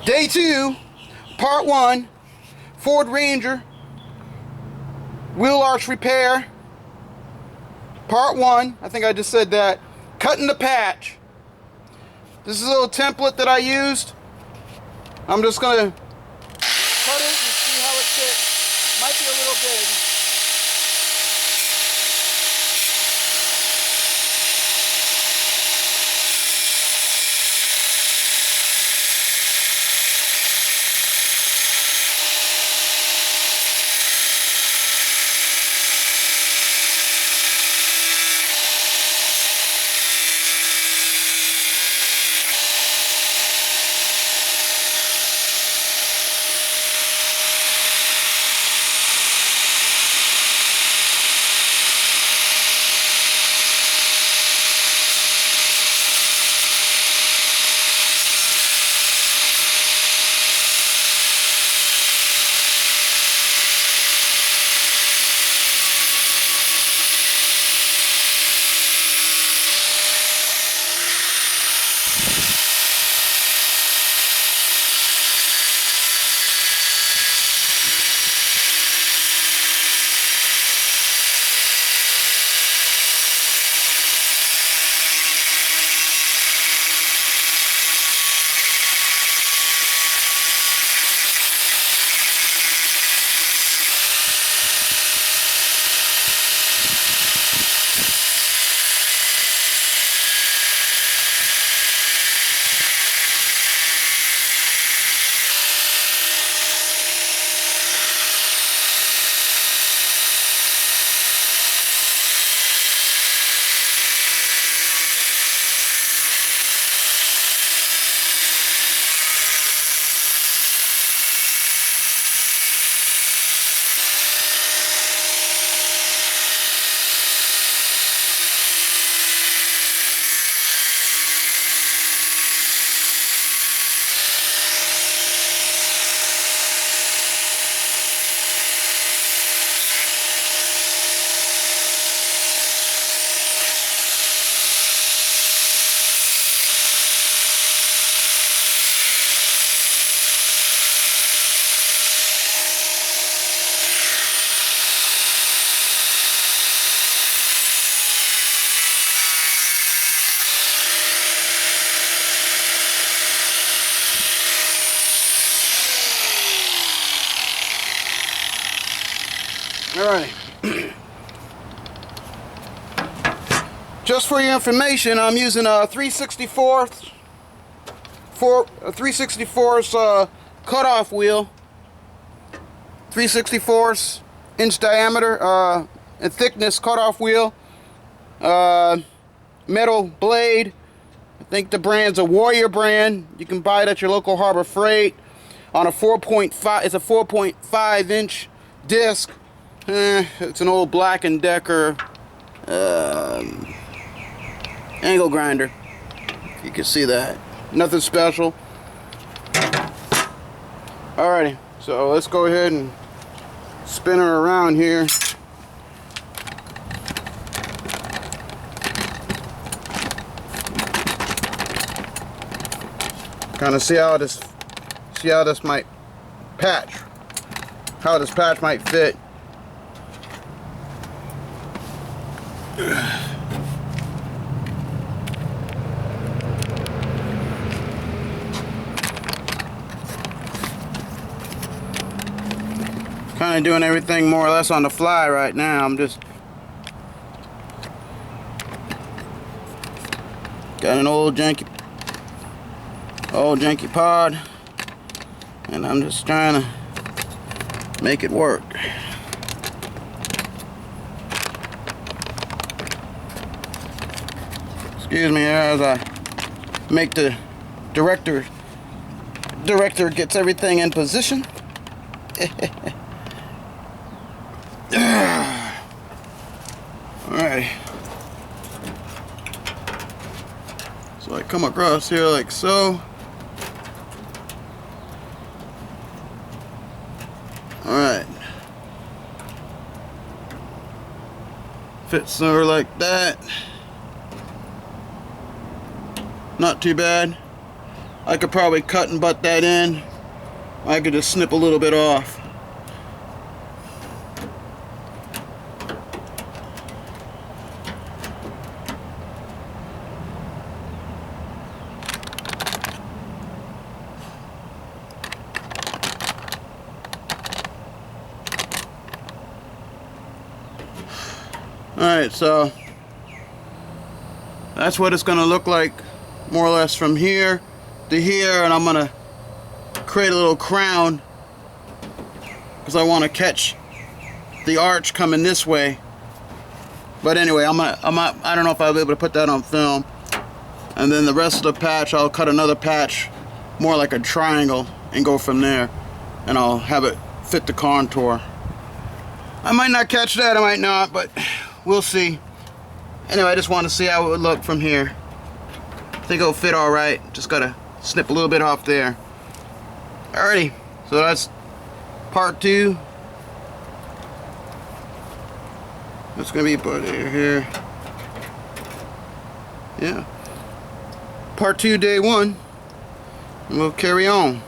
Day 2, part 1, Ford Ranger, wheel arch repair, part 1, I think I just said that, cutting the patch. This is a little template that I used. I'm just going to cut it and see how it fits. Might be a little big. Alright. Just for your information, I'm using a 3/64 cutoff wheel. 3/64 inch diameter and thickness cutoff wheel. Metal blade. I think the brand's a Warrior brand. You can buy it at your local Harbor Freight on a 4.5. It's a 4.5 inch disc. It's an old Black & Decker angle grinder. You can see that. Nothing special. Alrighty, so let's go ahead and spin her around here. Kind of see how this might patch. How this patch might fit. Kind of doing everything more or less on the fly right now. I'm just got an old janky pod, and I'm just trying to make it work. Excuse me as I make the director gets everything in position. Alright. So I come across here like so. Alright. Fits over like that. Not too bad. I could probably cut and butt that in. I could just snip a little bit off. Alright, so that's what it's going to look like more or less from here to here, and I'm going to create a little crown because I want to catch the arch coming this way. But anyway, I don't know if I'll be able to put that on film. And then the rest of the patch, I'll cut another patch more like a triangle and go from there, and I'll have it fit the contour. I might not catch that, I might not, but we'll see. Anyway, I just want to see how it would look from here. I think it'll fit all right. Just gotta snip a little bit off there. Alrighty, so that's part 2. That's gonna be put here. Yeah. Part 2, day 1. And we'll carry on.